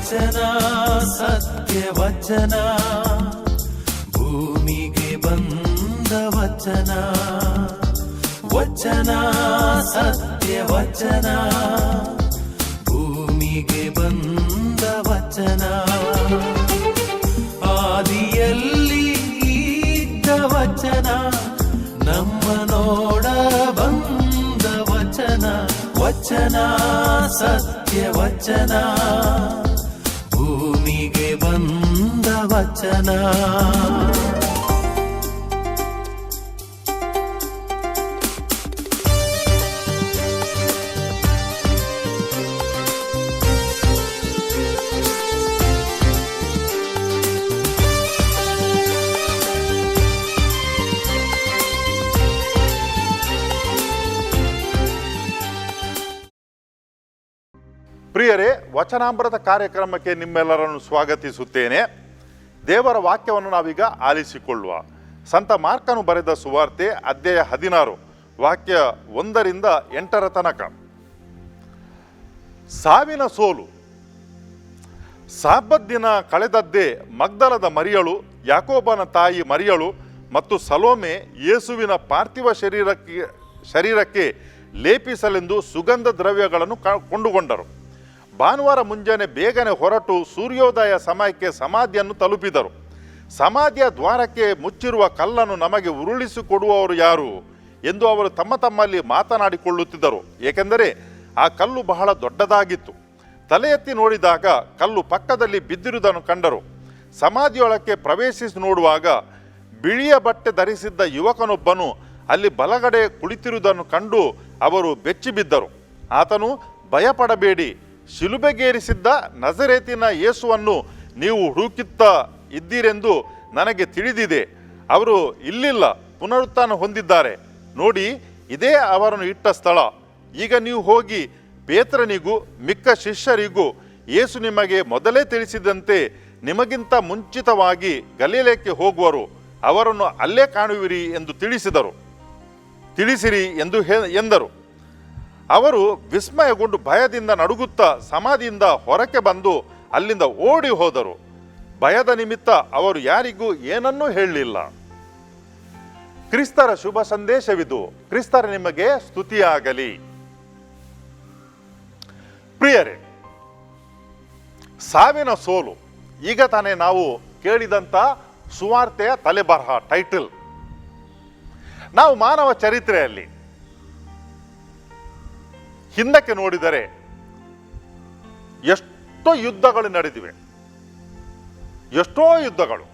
ವಚನ ಸತ್ಯ ವಚನ ಭೂಮಿಗೆ ಬಂದ ವಚನ ವಚನ ಸತ್ಯ ವಚನ ಭೂಮಿಗೆ ಬಂದ ವಚನ ಆದಿಯಲ್ಲಿ ಇದ್ದ ವಚನ ನಮ್ಮ ನೋಡ ಬಂದ ವಚನ ವಚನ ಸತ್ಯ ವಚನ ಭೂಮಿಗೆ ಬಂದ ವಚನ. ಪ್ರಿಯರೇ, ವಚನಾಮೃತ ಕಾರ್ಯಕ್ರಮಕ್ಕೆ ನಿಮ್ಮೆಲ್ಲರನ್ನು ಸ್ವಾಗತಿಸುತ್ತೇನೆ. ದೇವರ ವಾಕ್ಯವನ್ನು ನಾವೀಗ ಆಲಿಸಿಕೊಳ್ಳುವ. ಸಂತ ಮಾರ್ಕನು ಬರೆದ ಸುವಾರ್ತೆ ಅಧ್ಯಾಯ 16 ವಾಕ್ಯ 1ರಿಂದ 8 ತನಕ. ಸಾವಿನ ಸೋಲು. ಸಾಬ್ಬತ್ ದಿನ ಕಳೆದದ್ದೇ ಮಗ್ದಲದ ಮರಿಯಳು, ಯಾಕೋಬನ ತಾಯಿ ಮರಿಯಳು ಮತ್ತು ಸಲೋಮೆ ಯೇಸುವಿನ ಪಾರ್ಥಿವ ಶರೀರಕ್ಕೆ ಲೇಪಿಸಲೆಂದು ಸುಗಂಧ ದ್ರವ್ಯಗಳನ್ನು ಕೊಂಡುಕೊಂಡರು. ಭಾನುವಾರ ಮುಂಜಾನೆ ಬೇಗನೆ ಹೊರಟು ಸೂರ್ಯೋದಯ ಸಮಯಕ್ಕೆ ಸಮಾಧಿಯನ್ನು ತಲುಪಿದರು. ಸಮಾಧಿಯ ದ್ವಾರಕ್ಕೆ ಮುಚ್ಚಿರುವ ಕಲ್ಲನ್ನು ನಮಗೆ ಉರುಳಿಸಿಕೊಡುವವರು ಯಾರು ಎಂದು ಅವರು ತಮ್ಮಲ್ಲಿ ಮಾತನಾಡಿಕೊಳ್ಳುತ್ತಿದ್ದರು. ಏಕೆಂದರೆ ಆ ಕಲ್ಲು ಬಹಳ ದೊಡ್ಡದಾಗಿತ್ತು. ತಲೆ ಎತ್ತಿ ನೋಡಿದಾಗ ಕಲ್ಲು ಪಕ್ಕದಲ್ಲಿ ಬಿದ್ದಿರುವುದನ್ನು ಕಂಡರು. ಸಮಾಧಿಯೊಳಕ್ಕೆ ಪ್ರವೇಶಿಸಿ ನೋಡುವಾಗ ಬಿಳಿಯ ಬಟ್ಟೆ ಧರಿಸಿದ್ದ ಯುವಕನೊಬ್ಬನು ಅಲ್ಲಿ ಬಲಗಡೆ ಕುಳಿತಿರುವುದನ್ನು ಕಂಡು ಅವರು ಬೆಚ್ಚಿಬಿದ್ದರು. ಆತನು, ಭಯಪಡಬೇಡಿ, ಶಿಲುಬೆಗೇರಿಸಿದ್ದ ನಜರೇತಿನ ಯೇಸುವನ್ನು ನೀವು ಹುಡುಕುತ್ತಾ ಇದ್ದೀರೆಂದು ನನಗೆ ತಿಳಿದಿದೆ. ಅವರು ಇಲ್ಲಿಲ್ಲ, ಪುನರುತ್ಥಾನ ಹೊಂದಿದ್ದಾರೆ. ನೋಡಿ, ಇದೇ ಅವರನ್ನು ಇಟ್ಟ ಸ್ಥಳ. ಈಗ ನೀವು ಹೋಗಿ ಪೇತ್ರನಿಗೂ ಮಿಕ್ಕ ಶಿಷ್ಯರಿಗೂ ಯೇಸು ನಿಮಗೆ ಮೊದಲೇ ತಿಳಿಸಿದಂತೆ ನಿಮಗಿಂತ ಮುಂಚಿತವಾಗಿ ಗಲಿಲಾಯಕ್ಕೆ ಹೋಗುವರು, ಅವರನ್ನು ಅಲ್ಲೇ ಕಾಣುವಿರಿ ಎಂದು ತಿಳಿಸಿರಿ ಎಂದು ಎಂದರು. ಅವರು ವಿಸ್ಮಯಗೊಂಡು ಭಯದಿಂದ ನಡುಗುತ್ತಾ ಸಮಾಧಿಯಿಂದ ಹೊರಕ್ಕೆ ಬಂದು ಅಲ್ಲಿಂದ ಓಡಿ ಹೋದರು. ಭಯದ ನಿಮಿತ್ತ ಅವರು ಯಾರಿಗೂ ಏನನ್ನೂ ಹೇಳಲಿಲ್ಲ. ಕ್ರಿಸ್ತರ ಶುಭ ಸಂದೇಶವಿದು. ಕ್ರಿಸ್ತರ ನಿಮಗೆ ಸ್ತುತಿಯಾಗಲಿ. ಪ್ರಿಯರೇ, ಸಾವಿನ ಸೋಲು. ಈಗ ತಾನೇ ನಾವು ಕೇಳಿದಂಥ ಸುವಾರ್ತೆಯ ತಲೆಬರಹ, ಟೈಟಲ್. ನಾವು ಮಾನವ ಚರಿತ್ರೆಯಲ್ಲಿ ಹಿಂದಕ್ಕೆ ನೋಡಿದರೆ ಎಷ್ಟೋ ಯುದ್ಧಗಳು ನಡೆದಿವೆ. ಎಷ್ಟೋ ಯುದ್ಧಗಳು,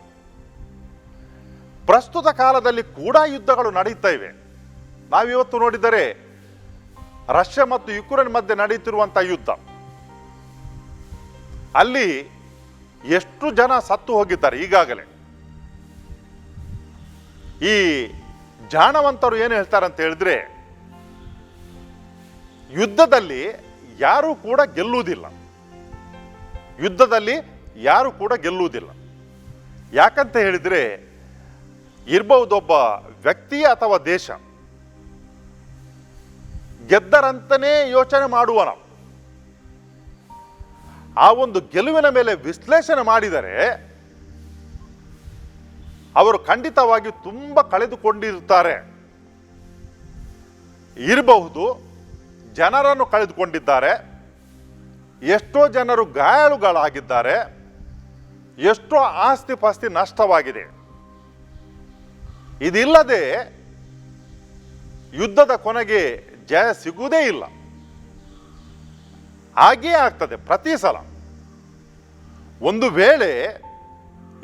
ಪ್ರಸ್ತುತ ಕಾಲದಲ್ಲಿ ಕೂಡ ಯುದ್ಧಗಳು ನಡೀತಾ ಇವೆ. ನಾವಿವತ್ತು ನೋಡಿದರೆ ರಷ್ಯಾ ಮತ್ತು ಯುಕ್ರೇನ್ ಮಧ್ಯೆ ನಡೆಯುತ್ತಿರುವಂಥ ಯುದ್ಧ, ಅಲ್ಲಿ ಎಷ್ಟು ಜನ ಸತ್ತು ಹೋಗಿದ್ದಾರೆ ಈಗಾಗಲೇ. ಈ ಜಾಣವಂತರು ಏನು ಹೇಳ್ತಾರೆ ಅಂತ ಹೇಳಿದ್ರೆ, ಯುದ್ಧದಲ್ಲಿ ಯಾರೂ ಕೂಡ ಗೆಲ್ಲುವುದಿಲ್ಲ. ಯುದ್ಧದಲ್ಲಿ ಯಾರು ಕೂಡ ಗೆಲ್ಲುವುದಿಲ್ಲ. ಯಾಕಂತ ಹೇಳಿದರೆ, ಇರಬಹುದೊಬ್ಬ ವ್ಯಕ್ತಿ ಅಥವಾ ದೇಶ ಗೆದ್ದರಂತನೇ ಯೋಚನೆ ಮಾಡುವನ. ಆ ಒಂದು ಗೆಲುವಿನ ಮೇಲೆ ವಿಶ್ಲೇಷಣೆ ಮಾಡಿದರೆ ಅವರು ಖಂಡಿತವಾಗಿ ತುಂಬ ಕಳೆದುಕೊಂಡಿರುತ್ತಾರೆ. ಇರಬಹುದು, ಜನರನ್ನು ಕಳೆದುಕೊಂಡಿದ್ದಾರೆ, ಎಷ್ಟೋ ಜನರು ಗಾಯಾಳುಗಳಾಗಿದ್ದಾರೆ, ಎಷ್ಟೋ ಆಸ್ತಿ ಪಾಸ್ತಿ ನಷ್ಟವಾಗಿದೆ. ಇದಿಲ್ಲದೆ ಯುದ್ಧದ ಕೊನೆಗೆ ಜಯ ಸಿಗುವುದೇ ಇಲ್ಲ. ಹಾಗೇ ಆಗ್ತದೆ ಪ್ರತಿ ಸಲ. ಒಂದು ವೇಳೆ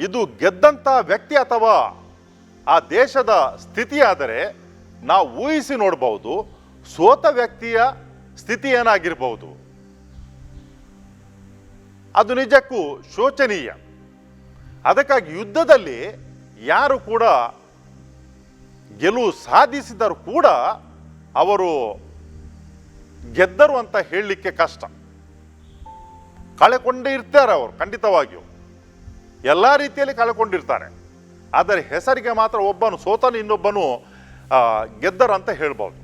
ಇದು ಗೆದ್ದಂಥ ವ್ಯಕ್ತಿ ಅಥವಾ ಆ ದೇಶದ ಸ್ಥಿತಿಯಾದರೆ ನಾವು ಊಹಿಸಿ ನೋಡಬಹುದು ಸೋತ ವ್ಯಕ್ತಿಯ ಸ್ಥಿತಿ ಏನಾಗಿರಬಹುದು. ಅದು ನಿಜಕ್ಕೂ ಶೋಚನೀಯ. ಅದಕ್ಕಾಗಿ ಯುದ್ಧದಲ್ಲಿ ಯಾರು ಕೂಡ ಗೆಲುವು ಸಾಧಿಸಿದರೂ ಕೂಡ ಅವರು ಗೆದ್ದರು ಅಂತ ಹೇಳಲಿಕ್ಕೆ ಕಷ್ಟ. ಕಳೆಕೊಂಡೇ ಇರ್ತಾರೆ ಅವರು, ಖಂಡಿತವಾಗಿಯೂ ಎಲ್ಲ ರೀತಿಯಲ್ಲಿ ಕಳೆಕೊಂಡಿರ್ತಾರೆ. ಆದರೆ ಹೆಸರಿಗೆ ಮಾತ್ರ ಒಬ್ಬನು ಸೋತನು, ಇನ್ನೊಬ್ಬನು ಗೆದ್ದರು ಅಂತ ಹೇಳ್ಬೋದು.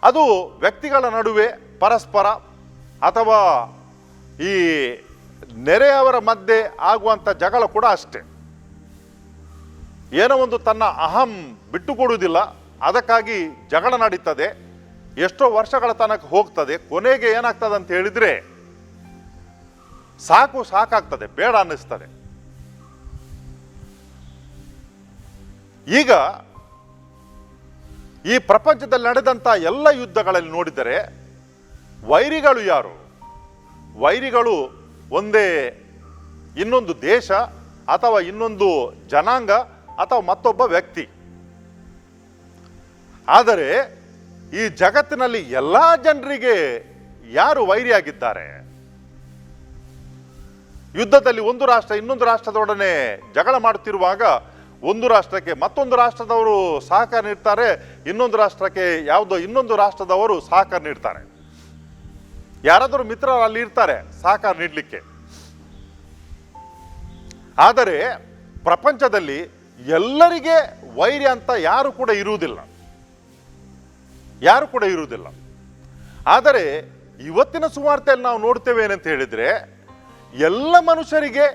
ಅದು ವ್ಯಕ್ತಿಗಳ ನಡುವೆ ಪರಸ್ಪರ ಅಥವಾ ಈ ನೆರೆಯವರ ಮಧ್ಯೆ ಆಗುವಂಥ ಜಗಳ ಕೂಡ ಅಷ್ಟೆ. ಏನೋ ಒಂದು ತನ್ನ ಅಹಂ ಬಿಟ್ಟುಕೊಡುವುದಿಲ್ಲ, ಅದಕ್ಕಾಗಿ ಜಗಳ ನಡೀತದೆ, ಎಷ್ಟೋ ವರ್ಷಗಳ ತನಕ ಹೋಗ್ತದೆ. ಕೊನೆಗೆ ಏನಾಗ್ತದೆ ಅಂತ ಹೇಳಿದರೆ ಸಾಕಾಗ್ತದೆ, ಬೇಡ ಅನ್ನಿಸ್ತದೆ. ಈಗ ಈ ಪ್ರಪಂಚದಲ್ಲಿ ನಡೆದಂಥ ಎಲ್ಲ ಯುದ್ಧಗಳಲ್ಲಿ ನೋಡಿದರೆ ವೈರಿಗಳು ಯಾರು? ವೈರಿಗಳು ಒಂದೇ ಇನ್ನೊಂದು ದೇಶ ಅಥವಾ ಇನ್ನೊಂದು ಜನಾಂಗ ಅಥವಾ ಮತ್ತೊಬ್ಬ ವ್ಯಕ್ತಿ. ಆದರೆ ಈ ಜಗತ್ತಿನಲ್ಲಿ ಎಲ್ಲ ಜನರಿಗೆ ಯಾರು ವೈರಿಯಾಗಿದ್ದಾರೆ? ಯುದ್ಧದಲ್ಲಿ ಒಂದು ರಾಷ್ಟ್ರ ಇನ್ನೊಂದು ರಾಷ್ಟ್ರದೊಡನೆ ಜಗಳ ಮಾಡುತ್ತಿರುವಾಗ ಒಂದು ರಾಷ್ಟ್ರಕ್ಕೆ ಮತ್ತೊಂದು ರಾಷ್ಟ್ರದವರು ಸಹಕಾರ ನೀಡ್ತಾರೆ, ಇನ್ನೊಂದು ರಾಷ್ಟ್ರಕ್ಕೆ ಇನ್ನೊಂದು ರಾಷ್ಟ್ರದವರು ಸಹಕಾರ ನೀಡ್ತಾರೆ. ಯಾರಾದರೂ ಮಿತ್ರರು ಅಲ್ಲಿ ಇರ್ತಾರೆ ಸಹಕಾರ ನೀಡಲಿಕ್ಕೆ. ಆದರೆ ಪ್ರಪಂಚದಲ್ಲಿ ಎಲ್ಲರಿಗೆ ವೈರಿ ಅಂತ ಯಾರು ಕೂಡ ಇರುವುದಿಲ್ಲ. ಆದರೆ ಇವತ್ತಿನ ಸುವಾರ್ತೆಯಲ್ಲಿ ನಾವು ನೋಡ್ತೇವೆ ಏನಂತ ಹೇಳಿದರೆ, ಎಲ್ಲ ಮನುಷ್ಯರಿಗೆ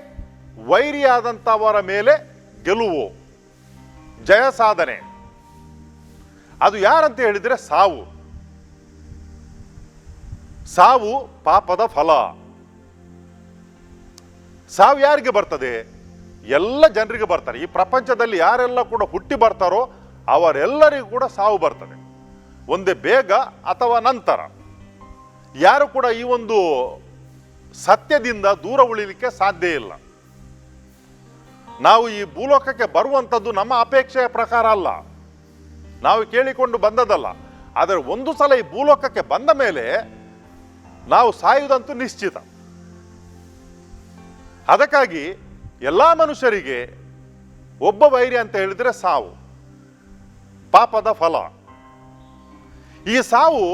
ವೈರಿಯಾದಂಥವರ ಮೇಲೆ ಗೆಲುವು, ಜಯ ಸಾಧನೆ. ಅದು ಯಾರಂತ ಹೇಳಿದರೆ ಸಾವು ಪಾಪದ ಫಲ. ಸಾವು ಯಾರಿಗೆ ಬರ್ತದೆ? ಎಲ್ಲ ಜನರಿಗೆ ಬರ್ತಾರೆ. ಈ ಪ್ರಪಂಚದಲ್ಲಿ ಯಾರೆಲ್ಲ ಕೂಡ ಹುಟ್ಟಿ ಬರ್ತಾರೋ ಅವರೆಲ್ಲರಿಗೂ ಕೂಡ ಸಾವು ಬರ್ತದೆ, ಒಂದೇ ಬೇಗ ಅಥವಾ ನಂತರ. ಯಾರು ಕೂಡ ಈ ಒಂದು ಸತ್ಯದಿಂದ ದೂರ ಉಳಿಲಿಕ್ಕೆ ಸಾಧ್ಯ ಇಲ್ಲ. ನಾವು ಈ ಭೂಲೋಕಕ್ಕೆ ಬರುವಂಥದ್ದು ನಮ್ಮ ಅಪೇಕ್ಷೆಯ ಪ್ರಕಾರ ಅಲ್ಲ, ನಾವು ಕೇಳಿಕೊಂಡು ಬಂದದಲ್ಲ. ಆದರೆ ಒಂದು ಸಲ ಈ ಭೂಲೋಕಕ್ಕೆ ಬಂದ ಮೇಲೆ ನಾವು ಸಾಯುವುದಂತೂ ನಿಶ್ಚಿತ. ಅದಕ್ಕಾಗಿ ಎಲ್ಲ ಮನುಷ್ಯರಿಗೆ ಒಬ್ಬ ವೈರಿ ಅಂತ ಹೇಳಿದರೆ ಸಾವು, ಪಾಪದ ಫಲ. ಈ ಸಾವು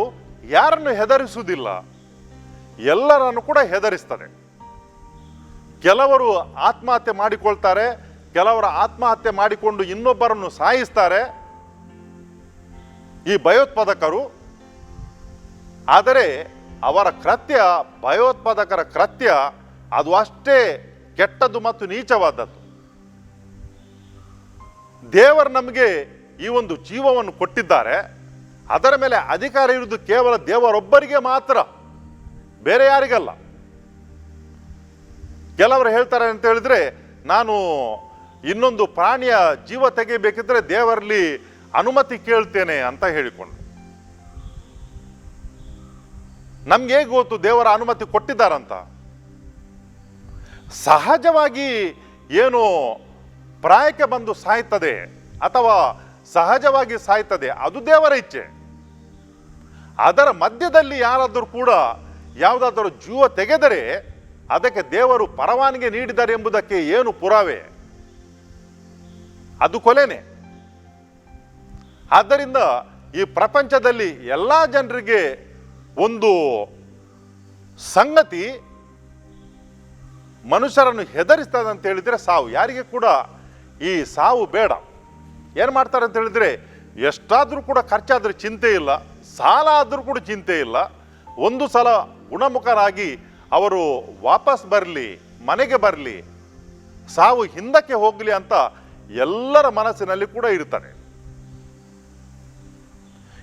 ಯಾರನ್ನು ಹೆದರಿಸುವುದಿಲ್ಲ, ಎಲ್ಲರನ್ನು ಕೂಡ ಹೆದರಿಸ್ತದೆ. ಕೆಲವರು ಆತ್ಮಹತ್ಯೆ ಮಾಡಿಕೊಳ್ತಾರೆ, ಕೆಲವರು ಆತ್ಮಹತ್ಯೆ ಮಾಡಿಕೊಂಡು ಇನ್ನೊಬ್ಬರನ್ನು ಸಾಯಿಸ್ತಾರೆ, ಈ ಭಯೋತ್ಪಾದಕರು. ಆದರೆ ಅವರ ಕೃತ್ಯ, ಭಯೋತ್ಪಾದಕರ ಕೃತ್ಯ ಅದು ಅಷ್ಟೇ ಕೆಟ್ಟದ್ದು ಮತ್ತು ನೀಚವಾದದ್ದು. ದೇವರು ನಮಗೆ ಈ ಒಂದು ಜೀವವನ್ನು ಕೊಟ್ಟಿದ್ದಾರೆ, ಅದರ ಮೇಲೆ ಅಧಿಕಾರ ಇರುವುದು ಕೇವಲ ದೇವರೊಬ್ಬರಿಗೆ ಮಾತ್ರ, ಬೇರೆ ಯಾರಿಗಲ್ಲ. ಕೆಲವರು ಹೇಳ್ತಾರೆ ಅಂತ ಹೇಳಿದ್ರೆ, ನಾನು ಇನ್ನೊಂದು ಪ್ರಾಣಿಯ ಜೀವ ತೆಗೆಯಬೇಕಿದ್ರೆ ದೇವರಲ್ಲಿ ಅನುಮತಿ ಕೇಳ್ತೇನೆ ಅಂತ ಹೇಳಿಕೊಂಡು. ನಮ್ಗೆ ಹೇಗೆ ಗೊತ್ತು ದೇವರ ಅನುಮತಿ ಕೊಟ್ಟಿದ್ದಾರಂತ? ಸಹಜವಾಗಿ ಏನು ಪ್ರಾಯಕ್ಕೆ ಬಂದು ಸಾಯ್ತದೆ ಅಥವಾ ಸಹಜವಾಗಿ ಸಾಯ್ತದೆ, ಅದು ದೇವರ ಇಚ್ಛೆ. ಅದರ ಮಧ್ಯದಲ್ಲಿ ಯಾರಾದರೂ ಕೂಡ ಯಾವುದಾದರೂ ಜೀವ ತೆಗೆದರೆ ಅದಕ್ಕೆ ದೇವರು ಪರವಾನಗಿ ನೀಡಿದ್ದಾರೆ ಎಂಬುದಕ್ಕೆ ಏನು ಪುರಾವೆ? ಅದು ಕೊಲೆನೇ. ಆದ್ದರಿಂದ ಈ ಪ್ರಪಂಚದಲ್ಲಿ ಎಲ್ಲ ಜನರಿಗೆ ಒಂದು ಸಂಗತಿ ಮನುಷ್ಯರನ್ನು ಹೆದರಿಸ್ತದೆ ಅಂತ ಹೇಳಿದರೆ ಸಾವು. ಯಾರಿಗೆ ಕೂಡ ಈ ಸಾವು ಬೇಡ. ಏನು ಮಾಡ್ತಾರೆ ಅಂತ ಹೇಳಿದರೆ, ಎಷ್ಟಾದರೂ ಕೂಡ ಖರ್ಚಾದರೂ ಚಿಂತೆ ಇಲ್ಲ, ಸಾಲ ಆದರೂ ಕೂಡ ಚಿಂತೆ ಇಲ್ಲ, ಒಂದು ಸಲ ಗುಣಮುಖರಾಗಿ ಅವರು ವಾಪಸ್ ಬರಲಿ, ಮನೆಗೆ ಬರಲಿ, ಸಾವು ಹಿಂದಕ್ಕೆ ಹೋಗಲಿ ಅಂತ ಎಲ್ಲರ ಮನಸ್ಸಿನಲ್ಲಿ ಕೂಡ ಇರ್ತಾರೆ.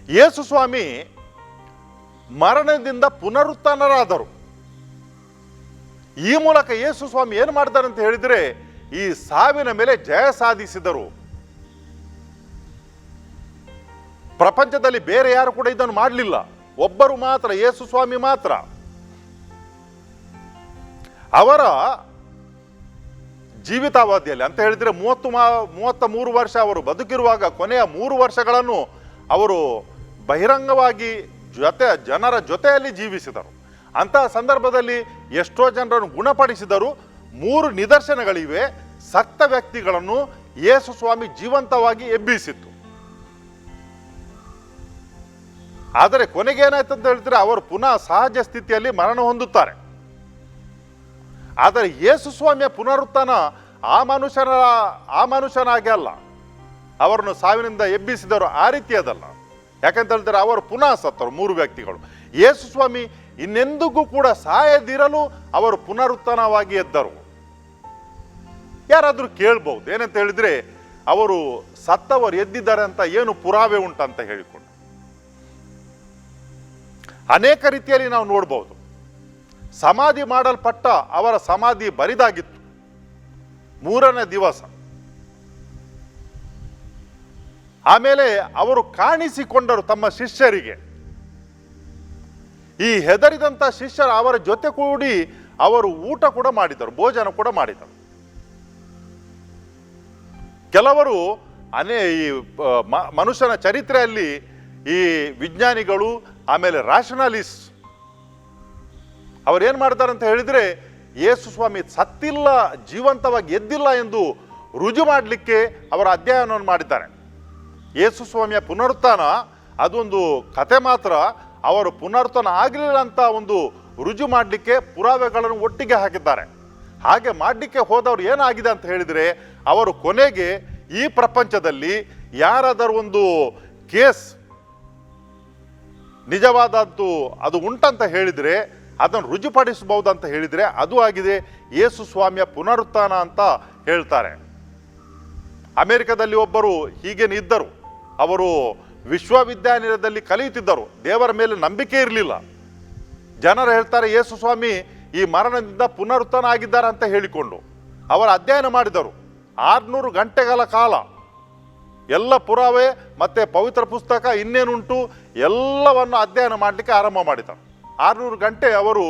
ಯೇಸು ಸ್ವಾಮಿ ಮರಣದಿಂದ ಪುನರುತ್ಥಾನರಾದರು. ಈ ಮೂಲಕ ಯೇಸು ಸ್ವಾಮಿ ಏನು ಮಾಡ್ತಾರೆ ಅಂತ ಹೇಳಿದರೆ, ಈ ಸಾವಿನ ಮೇಲೆ ಜಯ ಸಾಧಿಸಿದರು. ಪ್ರಪಂಚದಲ್ಲಿ ಬೇರೆ ಯಾರು ಕೂಡ ಇದನ್ನು ಮಾಡಲಿಲ್ಲ, ಒಬ್ಬರು ಮಾತ್ರ, ಯೇಸು ಸ್ವಾಮಿ ಮಾತ್ರ. ಅವರ ಜೀವಿತಾವಧಿಯಲ್ಲಿ ಅಂತ ಹೇಳಿದರೆ 33 ವರ್ಷ ಅವರು ಬದುಕಿರುವಾಗ ಕೊನೆಯ 3 ವರ್ಷಗಳನ್ನು ಅವರು ಬಹಿರಂಗವಾಗಿ ಜನರ ಜೊತೆಯಲ್ಲಿ ಜೀವಿಸಿದರು. ಅಂತಹ ಸಂದರ್ಭದಲ್ಲಿ ಎಷ್ಟೋ ಜನರನ್ನು ಗುಣಪಡಿಸಿದರು. 3 ನಿದರ್ಶನಗಳಿವೆ. ಸತ್ತ ವ್ಯಕ್ತಿಗಳನ್ನು ಯೇಸು ಸ್ವಾಮಿ ಜೀವಂತವಾಗಿ ಎಬ್ಬಿಸಿತ್ತು. ಆದರೆ ಕೊನೆಗೇನಾಯ್ತು ಅಂತ ಹೇಳ್ತಾರೆ, ಅವರು ಪುನಃ ಸಹಜ ಸ್ಥಿತಿಯಲ್ಲಿ ಮರಣ ಹೊಂದುತ್ತಾರೆ. ಆದರೆ ಯೇಸು ಸ್ವಾಮಿಯ ಪುನರುತ್ಥಾನ ಆ ಮನುಷ್ಯನಾಗಿ ಅಲ್ಲ, ಅವರನ್ನು ಸಾವಿನಿಂದ ಎಬ್ಬಿಸಿದವರು ಆ ರೀತಿಯದಲ್ಲ. ಯಾಕಂತ ಹೇಳಿದ್ರೆ ಅವರು ಪುನಃ ಸತ್ತರು 3 ವ್ಯಕ್ತಿಗಳು. ಯೇಸು ಸ್ವಾಮಿ ಇನ್ನೆಂದಿಗೂ ಕೂಡ ಸಾಯದಿರಲು ಅವರು ಪುನರುತ್ಥಾನವಾಗಿ ಎದ್ದರು. ಯಾರಾದರೂ ಕೇಳ್ಬಹುದು, ಏನಂತ ಹೇಳಿದ್ರೆ ಅವರು ಸತ್ತವರು ಎದ್ದಿದ್ದಾರೆ ಅಂತ ಏನು ಪುರಾವೆ ಉಂಟಂತ ಹೇಳಿಕೊಂಡು. ಅನೇಕ ರೀತಿಯಲ್ಲಿ ನಾವು ನೋಡ್ಬೋದು. ಸಮಾಧಿ ಮಾಡಲ್ಪಟ್ಟ ಅವರ ಸಮಾಧಿ ಬರಿದಾಗಿತ್ತು. 3ನೇ ದಿವಸ ಆಮೇಲೆ ಅವರು ಕಾಣಿಸಿಕೊಂಡರು ತಮ್ಮ ಶಿಷ್ಯರಿಗೆ. ಈ ಹೆದರಿದಂಥ ಶಿಷ್ಯರು ಅವರ ಜೊತೆ ಕೂಡಿ ಅವರು ಊಟ ಕೂಡ ಮಾಡಿದರು, ಭೋಜನ ಕೂಡ ಮಾಡಿದರು. ಕೆಲವರು ಈ ಮನುಷ್ಯನ ಚರಿತ್ರೆಯಲ್ಲಿ ಈ ವಿಜ್ಞಾನಿಗಳು ಆಮೇಲೆ ರಾಷನಲಿಸ್ಟ್ ಅವರೇನು ಮಾಡ್ತಾರೆ ಅಂತ ಹೇಳಿದರೆ, ಯೇಸು ಸ್ವಾಮಿ ಸತ್ತಿಲ್ಲ, ಜೀವಂತವಾಗಿ ಎದ್ದಿಲ್ಲ ಎಂದು ರುಜು ಮಾಡಲಿಕ್ಕೆ ಅವರ ಅಧ್ಯಯನವನ್ನು ಮಾಡಿದ್ದಾರೆ. ಯೇಸು ಸ್ವಾಮಿಯ ಪುನರುತ್ಥಾನ ಅದೊಂದು ಕತೆ ಮಾತ್ರ. ಅವರು ಪುನರುತ್ಥಾನ ಆಗಲಿಲ್ಲ ಅಂತ ಒಂದು ರುಜು ಮಾಡಲಿಕ್ಕೆ ಪುರಾವೆಗಳನ್ನು ಒಟ್ಟಿಗೆ ಹಾಕಿದ್ದಾರೆ. ಹಾಗೆ ಮಾಡಲಿಕ್ಕೆ ಹೋದವರು ಏನಾಗಿದೆ ಅಂತ ಹೇಳಿದರೆ, ಅವರು ಕೊನೆಗೆ ಈ ಪ್ರಪಂಚದಲ್ಲಿ ಯಾರಾದರೂ ಒಂದು ಕೇಸ್ ನಿಜವಾದದ್ದು ಅದು ಉಂಟಂತ ಹೇಳಿದರೆ ಅದನ್ನು ರುಜುಪಡಿಸಬಹುದು ಅಂತ ಹೇಳಿದರೆ ಅದು ಆಗಿದೆ ಯೇಸು ಸ್ವಾಮಿಯ ಪುನರುತ್ಥಾನ ಅಂತ ಹೇಳ್ತಾರೆ. ಅಮೆರಿಕದಲ್ಲಿ ಒಬ್ಬರು ಹೀಗೇನೆ ಇದ್ದರು. ಅವರು ವಿಶ್ವವಿದ್ಯಾನಿಲಯದಲ್ಲಿ ಕಲಿಯುತ್ತಿದ್ದರು. ದೇವರ ಮೇಲೆ ನಂಬಿಕೆ ಇರಲಿಲ್ಲ. ಜನರು ಹೇಳ್ತಾರೆ ಯೇಸು ಸ್ವಾಮಿ ಈ ಮರಣದಿಂದ ಪುನರುತ್ಥಾನ ಆಗಿದ್ದಾರೆ ಅಂತ ಹೇಳಿಕೊಂಡು ಅವರು ಅಧ್ಯಯನ ಮಾಡಿದರು. 600 ಗಂಟೆಗಳ ಕಾಲ ಎಲ್ಲ ಪುರಾವೆ ಮತ್ತು ಪವಿತ್ರ ಪುಸ್ತಕ ಇನ್ನೇನುಂಟು ಎಲ್ಲವನ್ನು ಅಧ್ಯಯನ ಮಾಡಲಿಕ್ಕೆ ಆರಂಭ ಮಾಡಿದರು. 600 ಗಂಟೆ ಅವರು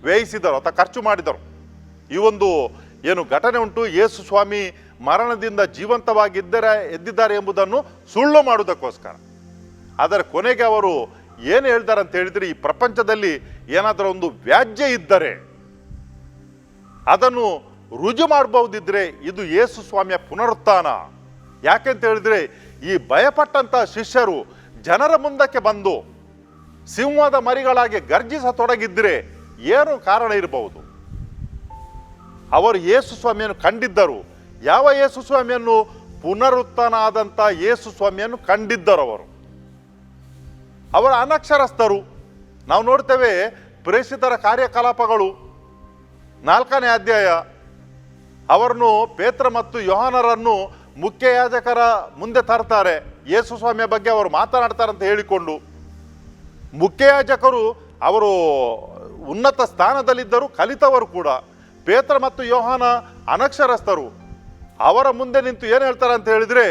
ವ್ಯಯಿಸಿದರು ಅಥವಾ ಖರ್ಚು ಮಾಡಿದರು. ಈ ಒಂದು ಏನು ಘಟನೆ ಉಂಟು, ಯೇಸು ಸ್ವಾಮಿ ಮರಣದಿಂದ ಎದ್ದಿದ್ದಾರೆ ಎಂಬುದನ್ನು ಸುಳ್ಳು ಮಾಡುವುದಕ್ಕೋಸ್ಕರ. ಅದರ ಕೊನೆಗೆ ಅವರು ಏನು ಹೇಳ್ತಾರೆ ಅಂತ ಹೇಳಿದರೆ, ಈ ಪ್ರಪಂಚದಲ್ಲಿ ಏನಾದರೂ ಒಂದು ವ್ಯಾಜ್ಯ ಇದ್ದರೆ ಅದನ್ನು ರುಜು ಮಾಡಬಹುದಿದ್ರೆ ಇದು ಯೇಸು ಸ್ವಾಮಿಯ ಪುನರುತ್ಥಾನ. ಯಾಕೆಂತ ಹೇಳಿದರೆ, ಈ ಭಯಪಟ್ಟಂಥ ಶಿಷ್ಯರು ಜನರ ಮುಂದಕ್ಕೆ ಬಂದು ಸಿಂಹದ ಮರಿಗಳಾಗಿ ಗರ್ಜಿಸತೊಡಗಿದ್ರೆ ಏನು ಕಾರಣ ಇರಬಹುದು? ಅವರು ಯೇಸು ಸ್ವಾಮಿಯನ್ನು ಕಂಡಿದ್ದರು. ಯಾವ ಯೇಸು ಸ್ವಾಮಿಯನ್ನು? ಪುನರುತ್ಥಾನ ಆದಂಥ ಯೇಸು ಸ್ವಾಮಿಯನ್ನು ಕಂಡಿದ್ದರು. ಅವರ ಅನಕ್ಷರಸ್ಥರು. ನಾವು ನೋಡ್ತೇವೆ ಪ್ರೇಷಿತರ ಕಾರ್ಯಕಲಾಪಗಳು 4ನೇ ಅಧ್ಯಾಯ. ಅವರನ್ನು ಪೇತ್ರ ಮತ್ತು ಯೋಹಾನರನ್ನು ಮುಖ್ಯ ಯಾಜಕರ ಮುಂದೆ ತರ್ತಾರೆ. ಯೇಸು ಸ್ವಾಮಿಯ ಬಗ್ಗೆ ಅವರು ಮಾತನಾಡ್ತಾರೆ ಅಂತ ಹೇಳಿಕೊಂಡು. ಮುಖ್ಯ ಯಾಜಕರು ಅವರು ಉನ್ನತ ಸ್ಥಾನದಲ್ಲಿದ್ದರು, ಕಲಿತವರು ಕೂಡ. ಪೇತ್ರ ಮತ್ತು ಯೋಹಾನ ಅನಕ್ಷರಸ್ಥರು. ಅವರ ಮುಂದೆ ನಿಂತು ಏನು ಹೇಳ್ತಾರೆ ಅಂತ ಹೇಳಿದರೆ,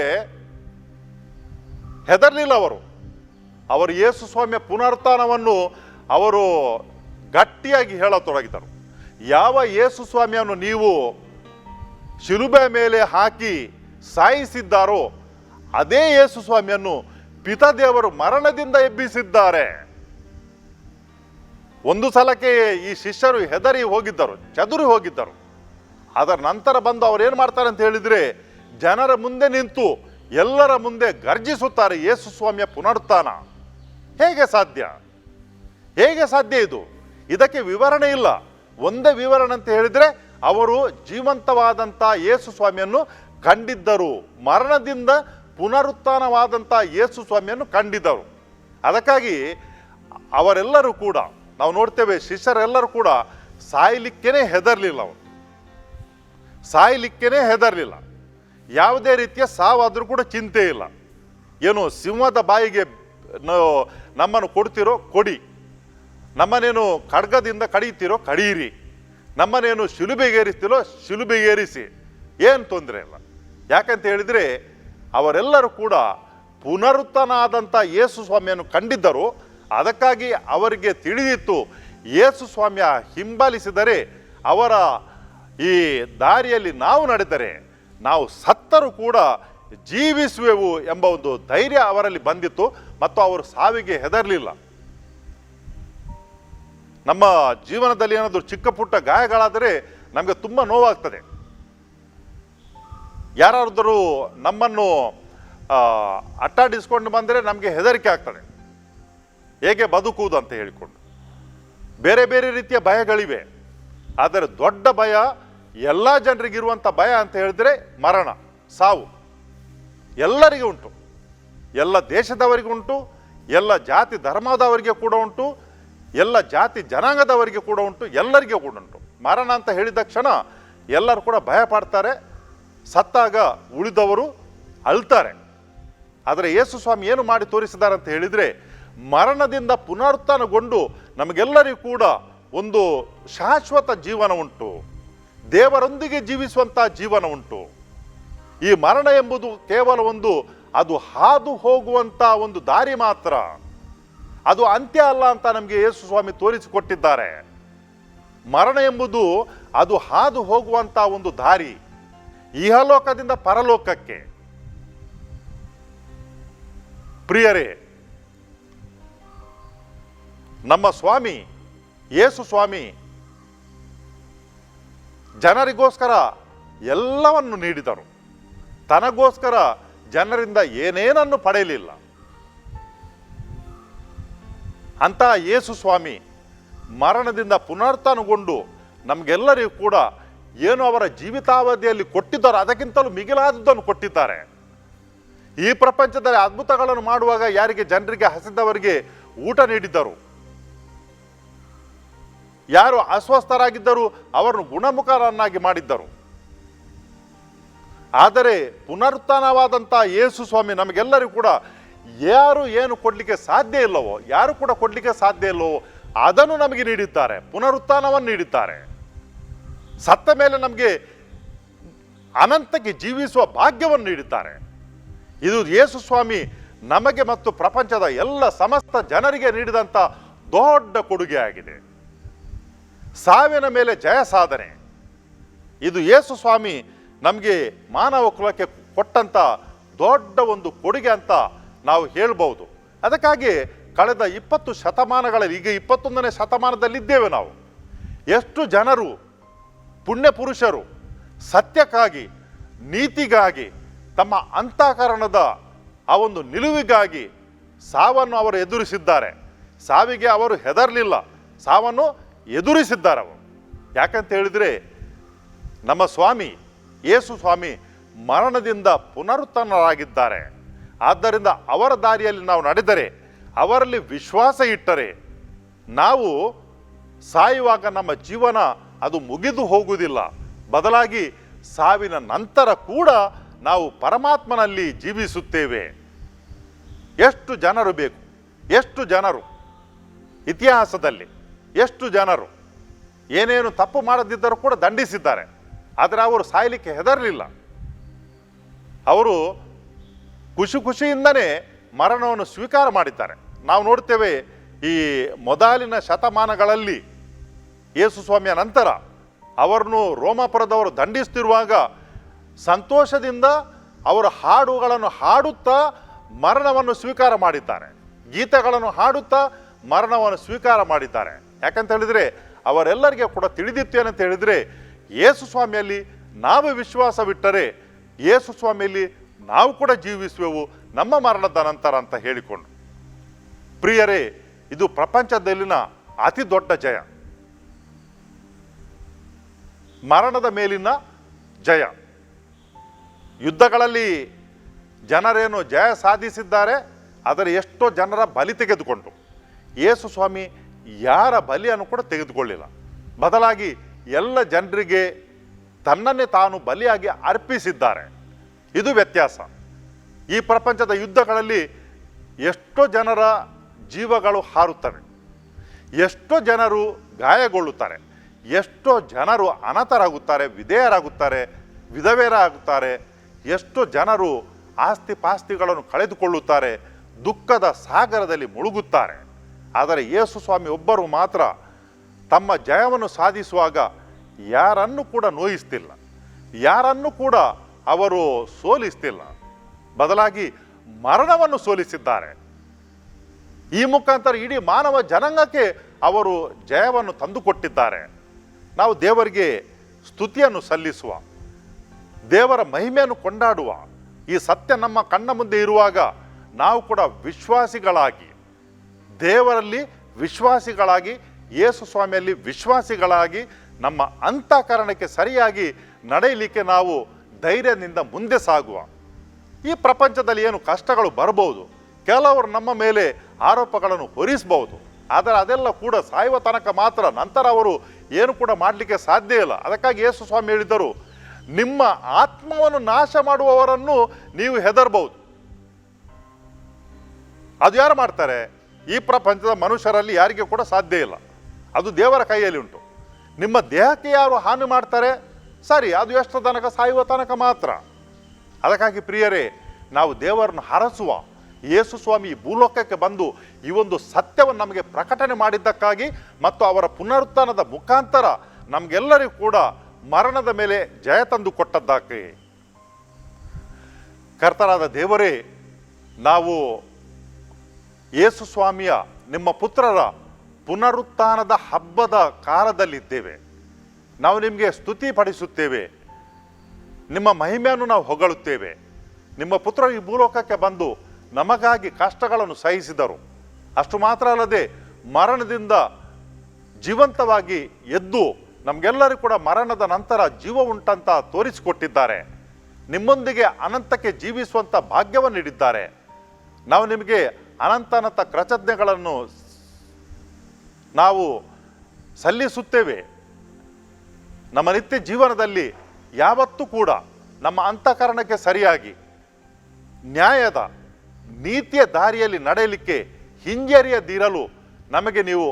ಹೆದರ್ಲಿಲ್ಲ ಅವರು ಯೇಸು ಸ್ವಾಮಿಯ ಪುನರುತ್ಥಾನವನ್ನು ಅವರು ಗಟ್ಟಿಯಾಗಿ ಹೇಳತೊಡಗಿದರು. ಯಾವ ಯೇಸು ಸ್ವಾಮಿಯನ್ನು ನೀವು ಶಿಲುಬೆ ಮೇಲೆ ಹಾಕಿ ಸಾಯಿಸಿದ್ದಾರೋ ಅದೇ ಯೇಸು ಸ್ವಾಮಿಯನ್ನು ಪಿತಾದೇವರು ಮರಣದಿಂದ ಎಬ್ಬಿಸಿದ್ದಾರೆ. ಒಂದು ಸಲಕ್ಕೆ ಈ ಶಿಷ್ಯರು ಹೆದರಿ ಹೋಗಿದ್ದರು, ಚದುರಿ ಹೋಗಿದ್ದರು. ಅದರ ನಂತರ ಬಂದು ಅವರು ಏನು ಮಾಡ್ತಾರೆ ಅಂತ ಹೇಳಿದರೆ, ಜನರ ಮುಂದೆ ನಿಂತು ಎಲ್ಲರ ಮುಂದೆ ಗರ್ಜಿಸುತ್ತಾರೆ, ಯೇಸು ಸ್ವಾಮಿಯ ಪುನರುತ್ಥಾನ. ಹೇಗೆ ಸಾಧ್ಯ ಇದು? ಇದಕ್ಕೆ ವಿವರಣೆ ಇಲ್ಲ. ಒಂದೇ ವಿವರಣೆ ಅಂತ ಹೇಳಿದರೆ, ಅವರು ಜೀವಂತವಾದಂಥ ಯೇಸು ಸ್ವಾಮಿಯನ್ನು ಕಂಡಿದ್ದರು. ಮರಣದಿಂದ ಪುನರುತ್ಥಾನವಾದಂಥ ಯೇಸು ಸ್ವಾಮಿಯನ್ನು ಕಂಡಿದ್ದರು. ಅದಕ್ಕಾಗಿ ಅವರೆಲ್ಲರೂ ಕೂಡ ನಾವು ನೋಡ್ತೇವೆ, ಶಿಷ್ಯರೆಲ್ಲರೂ ಕೂಡ ಸಾಯಲಿಕ್ಕೇನೆ ಹೆದರ್ಲಿಲ್ಲ. ಯಾವುದೇ ರೀತಿಯ ಸಾವಾದರೂ ಕೂಡ ಚಿಂತೆ ಇಲ್ಲ. ಏನು ಸಿಂಹದ ಬಾಯಿಗೆ ನಮ್ಮನ್ನು ಕೊಡ್ತಿರೋ ಕೊಡಿ, ನಮ್ಮನೇನು ಖಡ್ಗದಿಂದ ಕಡಿತೀರೋ ಕಡೀರಿ, ನಮ್ಮನೇನು ಶಿಲುಬೆಗೇರಿಸಿ, ಏನು ತೊಂದರೆ ಇಲ್ಲ. ಯಾಕಂತ ಹೇಳಿದರೆ ಅವರೆಲ್ಲರೂ ಕೂಡ ಪುನರುತ್ಥಾನ ಆದಂಥ ಯೇಸು ಸ್ವಾಮಿಯನ್ನು ಕಂಡಿದ್ದರು. ಅದಕ್ಕಾಗಿ ಅವರಿಗೆ ತಿಳಿದಿತ್ತು, ಯೇಸು ಸ್ವಾಮಿಯ ಹಿಂಬಾಲಿಸಿದರೆ, ಅವರ ಈ ದಾರಿಯಲ್ಲಿ ನಾವು ನಡೆದರೆ ನಾವು ಸತ್ತರೂ ಕೂಡ ಜೀವಿಸುವೆವು ಎಂಬ ಒಂದು ಧೈರ್ಯ ಅವರಲ್ಲಿ ಬಂದಿತ್ತು. ಮತ್ತು ಅವರು ಸಾವಿಗೆ ಹೆದರಲಿಲ್ಲ. ನಮ್ಮ ಜೀವನದಲ್ಲಿ ಏನಾದರೂ ಚಿಕ್ಕ ಪುಟ್ಟ ಗಾಯಗಳಾದರೆ ನಮಗೆ ತುಂಬ ನೋವಾಗ್ತದೆ. ಯಾರಾದರೂ ನಮ್ಮನ್ನು ಅಟ್ಟಾಡಿಸ್ಕೊಂಡು ಬಂದರೆ ನಮಗೆ ಹೆದರಿಕೆ ಆಗ್ತದೆ, ಹೇಗೆ ಬದುಕುವುದು ಅಂತ ಹೇಳಿಕೊಂಡು. ಬೇರೆ ಬೇರೆ ರೀತಿಯ ಭಯಗಳಿವೆ. ಆದರೆ ದೊಡ್ಡ ಭಯ, ಎಲ್ಲ ಜನರಿಗಿರುವಂಥ ಭಯ ಅಂತ ಹೇಳಿದ್ರೆ ಮರಣ, ಸಾವು. ಎಲ್ಲರಿಗೂ ಉಂಟು, ಎಲ್ಲ ದೇಶದವರಿಗೂ ಉಂಟು, ಎಲ್ಲ ಜಾತಿ ಧರ್ಮದವರಿಗೆ ಕೂಡ ಉಂಟು, ಎಲ್ಲ ಜಾತಿ ಜನಾಂಗದವರಿಗೆ ಕೂಡ ಉಂಟು, ಎಲ್ಲರಿಗೆ ಕೂಡ ಉಂಟು. ಮರಣ ಅಂತ ಹೇಳಿದ ಕ್ಷಣ ಎಲ್ಲರೂ ಕೂಡ ಭಯ ಪಡ್ತಾರೆ, ಸತ್ತಾಗ ಉಳಿದವರು ಅಳ್ತಾರೆ. ಆದರೆ ಯೇಸು ಸ್ವಾಮಿ ಏನು ಮಾಡಿ ತೋರಿಸಿದ್ದಾರೆ ಅಂತ ಹೇಳಿದರೆ, ಮರಣದಿಂದ ಪುನರುತ್ಥಾನಗೊಂಡು ನಮಗೆಲ್ಲರಿಗೂ ಕೂಡ ಒಂದು ಶಾಶ್ವತ ಜೀವನ ಉಂಟು, ದೇವರೊಂದಿಗೆ ಜೀವಿಸುವಂಥ ಜೀವನ ಉಂಟು. ಈ ಮರಣ ಎಂಬುದು ಕೇವಲ ಅದು ಹಾದು ಹೋಗುವಂಥ ಒಂದು ದಾರಿ ಮಾತ್ರ, ಅದು ಅಂತ್ಯ ಅಲ್ಲ ಅಂತ ನಮಗೆ ಯೇಸು ಸ್ವಾಮಿ ತೋರಿಸಿಕೊಟ್ಟಿದ್ದಾರೆ. ಮರಣ ಎಂಬುದು ಅದು ಹಾದು ಹೋಗುವಂಥ ಒಂದು ದಾರಿ, ಇಹಲೋಕದಿಂದ ಪರಲೋಕಕ್ಕೆ. ಪ್ರಿಯರೇ, ನಮ್ಮ ಸ್ವಾಮಿ ಯೇಸು ಸ್ವಾಮಿ ಜನರಿಗೋಸ್ಕರ ಎಲ್ಲವನ್ನು ನೀಡಿದರು, ತನಗೋಸ್ಕರ ಜನರಿಂದ ಏನೇನನ್ನು ಪಡೆಯಲಿಲ್ಲ. ಅಂತ ಯೇಸು ಸ್ವಾಮಿ ಮರಣದಿಂದ ಪುನರುತ್ಥಾನಗೊಂಡು ನಮಗೆಲ್ಲರಿಗೂ ಕೂಡ ಏನು ಅವರ ಜೀವಿತಾವಧಿಯಲ್ಲಿ ಕೊಟ್ಟಿದ್ದಾರೋ ಅದಕ್ಕಿಂತಲೂ ಮಿಗಿಲಾದದ್ದನ್ನು ಕೊಟ್ಟಿದ್ದಾರೆ. ಈ ಪ್ರಪಂಚದಲ್ಲಿ ಅದ್ಭುತಗಳನ್ನು ಮಾಡುವಾಗ ಯಾರಿಗೆ ಜನರಿಗೆ ಹಸಿದವರಿಗೆ ಊಟ ನೀಡಿದ್ದರು, ಯಾರು ಅಸ್ವಸ್ಥರಾಗಿದ್ದರು ಅವರನ್ನು ಗುಣಮುಖರನ್ನಾಗಿ ಮಾಡಿದ್ದರು. ಆದರೆ ಪುನರುತ್ಥಾನವಾದಂಥ ಯೇಸು ಸ್ವಾಮಿ ನಮಗೆಲ್ಲರಿಗೂ ಕೂಡ ಯಾರು ಏನು ಕೊಡಲಿಕ್ಕೆ ಸಾಧ್ಯ ಇಲ್ಲವೋ, ಯಾರು ಕೂಡ ಕೊಡಲಿಕ್ಕೆ ಸಾಧ್ಯ ಇಲ್ಲವೋ ಅದನ್ನು ನಮಗೆ ನೀಡಿದ್ದಾರೆ, ಪುನರುತ್ಥಾನವನ್ನು ನೀಡಿದ್ದಾರೆ. ಸತ್ತ ಮೇಲೆ ನಮಗೆ ಅನಂತಕ್ಕೆ ಜೀವಿಸುವ ಭಾಗ್ಯವನ್ನು ನೀಡಿದ್ದಾರೆ. ಇದು ಯೇಸು ಸ್ವಾಮಿ ನಮಗೆ ಮತ್ತು ಪ್ರಪಂಚದ ಎಲ್ಲ ಸಮಸ್ತ ಜನರಿಗೆ ನೀಡಿದಂಥ ದೊಡ್ಡ ಕೊಡುಗೆ ಆಗಿದೆ. ಸಾವಿನ ಮೇಲೆ ಜಯ ಸಾಧನೆ, ಇದು ಯೇಸು ಸ್ವಾಮಿ ನಮಗೆ ಮಾನವ ಕುಲಕ್ಕೆ ಕೊಟ್ಟಂಥ ದೊಡ್ಡ ಒಂದು ಕೊಡುಗೆ ಅಂತ ನಾವು ಹೇಳ್ಬೋದು. ಅದಕ್ಕಾಗಿ ಕಳೆದ 20 ಶತಮಾನಗಳಲ್ಲಿ, ಈಗ 21ನೇ ಶತಮಾನದಲ್ಲಿದ್ದೇವೆ ನಾವು, ಎಷ್ಟು ಜನರು ಪುಣ್ಯ ಪುರುಷರು ಸತ್ಯಕ್ಕಾಗಿ ನೀತಿಗಾಗಿ ತಮ್ಮ ಅಂತಃಕರಣದ ಆ ಒಂದು ನಿಲುವಿಗಾಗಿ ಸಾವನ್ನು ಅವರು ಎದುರಿಸಿದ್ದಾರೆ. ಸಾವಿಗೆ ಅವರು ಹೆದರಲಿಲ್ಲ, ಸಾವನ್ನು ಎದುರಿಸಿದ್ದಾರೆ ಅವರು. ಯಾಕಂತ ಹೇಳಿದರೆ ನಮ್ಮ ಸ್ವಾಮಿ ಯೇಸು ಸ್ವಾಮಿ ಮರಣದಿಂದ ಪುನರುತ್ಥಾನರಾಗಿದ್ದಾರೆ. ಆದ್ದರಿಂದ ಅವರ ದಾರಿಯಲ್ಲಿ ನಾವು ನಡೆದರೆ, ಅವರಲ್ಲಿ ವಿಶ್ವಾಸ ಇಟ್ಟರೆ, ನಾವು ಸಾಯುವಾಗ ನಮ್ಮ ಜೀವನ ಅದು ಮುಗಿದು ಹೋಗುವುದಿಲ್ಲ, ಬದಲಾಗಿ ಸಾವಿನ ನಂತರ ಕೂಡ ನಾವು ಪರಮಾತ್ಮನಲ್ಲಿ ಜೀವಿಸುತ್ತೇವೆ. ಎಷ್ಟು ಜನರು ಬೇಕು, ಎಷ್ಟು ಜನರು ಇತಿಹಾಸದಲ್ಲಿ ಎಷ್ಟು ಜನರು ಏನೇನು ತಪ್ಪು ಮಾಡದಿದ್ದರೂ ಕೂಡ ದಂಡಿಸಿದ್ದಾರೆ, ಆದರೆ ಅವರು ಸಾಯಲಿಕ್ಕೆ ಹೆದರಲಿಲ್ಲ. ಅವರು ಖುಷಿಯಿಂದನೇ ಮರಣವನ್ನು ಸ್ವೀಕಾರ ಮಾಡಿದ್ದಾರೆ. ನಾವು ನೋಡ್ತೇವೆ ಈ ಮೊದಲಿನ ಶತಮಾನಗಳಲ್ಲಿ ಯೇಸು ಸ್ವಾಮಿಯ ನಂತರ ಅವರನ್ನು ರೋಮಾಪುರದವರು ದಂಡಿಸ್ತಿರುವಾಗ ಸಂತೋಷದಿಂದ ಅವರ ಹಾಡುಗಳನ್ನು ಹಾಡುತ್ತಾ ಮರಣವನ್ನು ಸ್ವೀಕಾರ ಮಾಡಿದ್ದಾರೆ, ಗೀತೆಗಳನ್ನು ಹಾಡುತ್ತಾ ಮರಣವನ್ನು ಸ್ವೀಕಾರ ಮಾಡಿದ್ದಾರೆ. ಯಾಕಂತ ಹೇಳಿದರೆ ಅವರೆಲ್ಲರಿಗೆ ಕೂಡ ತಿಳಿದಿತ್ತು ಏನಂತ ಹೇಳಿದರೆ, ಯೇಸು ಸ್ವಾಮಿಯಲ್ಲಿ ನಾವು ವಿಶ್ವಾಸವಿಟ್ಟರೆ ಯೇಸು ಸ್ವಾಮಿಯಲ್ಲಿ ನಾವು ಕೂಡ ಜೀವಿಸುವೆವು ನಮ್ಮ ಮರಣದ ನಂತರ ಅಂತ ಹೇಳಿಕೊಂಡು. ಪ್ರಿಯರೇ, ಇದು ಪ್ರಪಂಚದಲ್ಲಿನ ಅತಿ ದೊಡ್ಡ ಜಯ, ಮರಣದ ಮೇಲಿನ ಜಯ. ಯುದ್ಧಗಳಲ್ಲಿ ಜನರೇನು ಜಯ ಸಾಧಿಸಿದ್ದಾರೆ, ಆದರೆ ಎಷ್ಟೋ ಜನರ ಬಲಿ ತೆಗೆದುಕೊಂಡು ಯೇಸು ಸ್ವಾಮಿ ಯಾರ ಬಲಿಯನ್ನು ಕೂಡ ತೆಗೆದುಕೊಳ್ಳಿಲ್ಲ, ಬದಲಾಗಿ ಎಲ್ಲ ಜನರಿಗೆ ತನ್ನನ್ನೇ ತಾನು ಬಲಿಯಾಗಿ ಅರ್ಪಿಸಿದ್ದಾರೆ. ಇದು ವ್ಯತ್ಯಾಸ. ಈ ಪ್ರಪಂಚದ ಯುದ್ಧಗಳಲ್ಲಿ ಎಷ್ಟೋ ಜನರ ಜೀವಗಳು ಹಾರುತ್ತವೆ, ಎಷ್ಟೋ ಜನರು ಗಾಯಗೊಳ್ಳುತ್ತಾರೆ, ಎಷ್ಟೋ ಜನರು ಅನಾಥರಾಗುತ್ತಾರೆ, ವಿಧೇಯರಾಗುತ್ತಾರೆ, ವಿಧವೆಯರಾಗುತ್ತಾರೆ, ಎಷ್ಟೋ ಜನರು ಆಸ್ತಿ ಪಾಸ್ತಿಗಳನ್ನು ಕಳೆದುಕೊಳ್ಳುತ್ತಾರೆ, ದುಃಖದ ಸಾಗರದಲ್ಲಿ ಮುಳುಗುತ್ತಾರೆ. ಆದರೆ ಯೇಸು ಸ್ವಾಮಿ ಒಬ್ಬರು ಮಾತ್ರ ತಮ್ಮ ಜಯವನ್ನು ಸಾಧಿಸುವಾಗ ಯಾರನ್ನು ಕೂಡ ನೋಯಿಸ್ತಿಲ್ಲ, ಯಾರನ್ನು ಕೂಡ ಅವರು ಸೋಲಿಸ್ತಿಲ್ಲ, ಬದಲಾಗಿ ಮರಣವನ್ನು ಸೋಲಿಸಿದ್ದಾರೆ. ಈ ಮುಖಾಂತರ ಇಡೀ ಮಾನವ ಜನಾಂಗಕ್ಕೆ ಅವರು ಜಯವನ್ನು ತಂದುಕೊಟ್ಟಿದ್ದಾರೆ. ನಾವು ದೇವರಿಗೆ ಸ್ತುತಿಯನ್ನು ಸಲ್ಲಿಸುವ, ದೇವರ ಮಹಿಮೆಯನ್ನು ಕೊಂಡಾಡುವ, ಈ ಸತ್ಯ ನಮ್ಮ ಕಣ್ಣ ಮುಂದೆ ಇರುವಾಗ ನಾವು ಕೂಡ ವಿಶ್ವಾಸಿಗಳಾಗಿ, ದೇವರಲ್ಲಿ ವಿಶ್ವಾಸಿಗಳಾಗಿ, ಯೇಸು ಸ್ವಾಮಿಯಲ್ಲಿ ವಿಶ್ವಾಸಿಗಳಾಗಿ ನಮ್ಮ ಅಂತಃಕರಣಕ್ಕೆ ಸರಿಯಾಗಿ ನಡೆಯಲಿಕ್ಕೆ ನಾವು ಧೈರ್ಯದಿಂದ ಮುಂದೆ ಸಾಗುವ. ಈ ಪ್ರಪಂಚದಲ್ಲಿ ಏನು ಕಷ್ಟಗಳು ಬರಬಹುದು, ಕೆಲವರು ನಮ್ಮ ಮೇಲೆ ಆರೋಪಗಳನ್ನು ಹೊರಿಸಬಹುದು, ಆದರೆ ಅದೆಲ್ಲ ಕೂಡ ಸಾಯುವ ತನಕ ಮಾತ್ರ, ನಂತರ ಅವರು ಏನು ಕೂಡ ಮಾಡಲಿಕ್ಕೆ ಸಾಧ್ಯ ಇಲ್ಲ. ಅದಕ್ಕಾಗಿ ಯೇಸು ಸ್ವಾಮಿ ಹೇಳಿದರು, ನಿಮ್ಮ ಆತ್ಮವನ್ನು ನಾಶ ಮಾಡುವವರನ್ನು ನೀವು ಹೆದರ್ಬಹುದು. ಅದು ಯಾರು ಮಾಡ್ತಾರೆ? ಈ ಪ್ರಪಂಚದ ಮನುಷ್ಯರಲ್ಲಿ ಯಾರಿಗೆ ಕೂಡ ಸಾಧ್ಯ ಇಲ್ಲ. ಅದು ದೇವರ ಕೈಯಲ್ಲಿ ಉಂಟು. ನಿಮ್ಮ ದೇಹಕ್ಕೆ ಯಾರು ಹಾನಿ ಮಾಡ್ತಾರೆ, ಸರಿ, ಅದು ಎಷ್ಟು ತನಕ? ಸಾಯುವ ತನಕ ಮಾತ್ರ. ಅದಕ್ಕಾಗಿ ಪ್ರಿಯರೇ, ನಾವು ದೇವರನ್ನು ಹರಸುವ, ಯೇಸು ಸ್ವಾಮಿ ಭೂಲೋಕಕ್ಕೆ ಬಂದು ಈ ಒಂದು ಸತ್ಯವನ್ನು ನಮಗೆ ಪ್ರಕಟಣೆ ಮಾಡಿದ್ದಕ್ಕಾಗಿ ಮತ್ತು ಅವರ ಪುನರುತ್ಥಾನದ ಮುಖಾಂತರ ನಮಗೆಲ್ಲರಿಗೂ ಕೂಡ ಮರಣದ ಮೇಲೆ ಜಯ ತಂದು ಕೊಟ್ಟದ್ದಕ್ಕೆ ಕರ್ತನಾದ ದೇವರೇ, ನಾವು ಯೇಸು ಸ್ವಾಮಿಯ ನಿಮ್ಮ ಪುತ್ರರ ಪುನರುತ್ಥಾನದ ಹಬ್ಬದ ಕಾಲದಲ್ಲಿದ್ದೇವೆ. ನಾವು ನಿಮಗೆ ಸ್ತುತಿ ಪಡಿಸುತ್ತೇವೆ, ನಿಮ್ಮ ಮಹಿಮೆಯನ್ನು ನಾವು ಹೊಗಳುತ್ತೇವೆ. ನಿಮ್ಮ ಪುತ್ರರು ಈ ಭೂಲೋಕಕ್ಕೆ ಬಂದು ನಮಗಾಗಿ ಕಷ್ಟಗಳನ್ನು ಸಹಿಸಿದರು. ಅಷ್ಟು ಮಾತ್ರ ಅಲ್ಲದೆ ಮರಣದಿಂದ ಜೀವಂತವಾಗಿ ಎದ್ದು ನಮಗೆಲ್ಲರಿಗೂ ಕೂಡ ಮರಣದ ನಂತರ ಜೀವ ಉಂಟಂತ ತೋರಿಸಿಕೊಟ್ಟಿದ್ದಾರೆ. ನಿಮ್ಮೊಂದಿಗೆ ಅನಂತಕ್ಕೆ ಜೀವಿಸುವಂಥ ಭಾಗ್ಯವನ್ನು ನೀಡಿದ್ದಾರೆ. ನಾವು ನಿಮಗೆ ಅನಂತ ಕೃತಜ್ಞತೆಗಳನ್ನು ನಾವು ಸಲ್ಲಿಸುತ್ತೇವೆ. ನಮ್ಮ ನಿತ್ಯ ಜೀವನದಲ್ಲಿ ಯಾವತ್ತೂ ಕೂಡ ನಮ್ಮ ಅಂತಃಕರಣಕ್ಕೆ ಸರಿಯಾಗಿ ನ್ಯಾಯದ ನೀತಿಯ ದಾರಿಯಲ್ಲಿ ನಡೆಯಲಿಕ್ಕೆ ಹಿಂಜರಿಯದಿರಲು ನಮಗೆ ನೀವು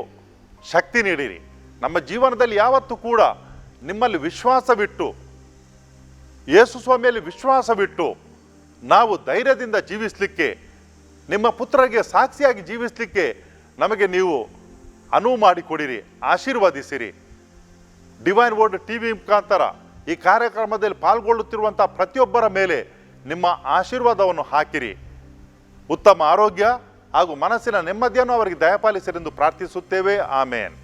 ಶಕ್ತಿ ನೀಡಿರಿ. ನಮ್ಮ ಜೀವನದಲ್ಲಿ ಯಾವತ್ತೂ ಕೂಡ ನಿಮ್ಮಲ್ಲಿ ವಿಶ್ವಾಸವಿಟ್ಟು, ಯೇಸು ಸ್ವಾಮಿಯಲ್ಲಿ ವಿಶ್ವಾಸವಿಟ್ಟು ನಾವು ಧೈರ್ಯದಿಂದ ಜೀವಿಸಲಿಕ್ಕೆ, ನಿಮ್ಮ ಪುತ್ರರಿಗೆ ಸಾಕ್ಷಿಯಾಗಿ ಜೀವಿಸಲಿಕ್ಕೆ ನಮಗೆ ನೀವು ಅನುವು ಮಾಡಿಕೊಡಿರಿ, ಆಶೀರ್ವದಿಸಿರಿ. ಡಿವೈನ್ ವರ್ಡ್ ಟಿವಿ ಮುಖಾಂತರ ಈ ಕಾರ್ಯಕ್ರಮದಲ್ಲಿ ಪಾಲ್ಗೊಳ್ಳುತ್ತಿರುವಂಥ ಪ್ರತಿಯೊಬ್ಬರ ಮೇಲೆ ನಿಮ್ಮ ಆಶೀರ್ವಾದವನ್ನು ಹಾಕಿರಿ. ಉತ್ತಮ ಆರೋಗ್ಯ ಹಾಗೂ ಮನಸ್ಸಿನ ನೆಮ್ಮದಿಯನ್ನು ಅವರಿಗೆ ದಯಪಾಲಿಸಿರೆಂದು ಪ್ರಾರ್ಥಿಸುತ್ತೇವೆ. ಆಮೇನ್.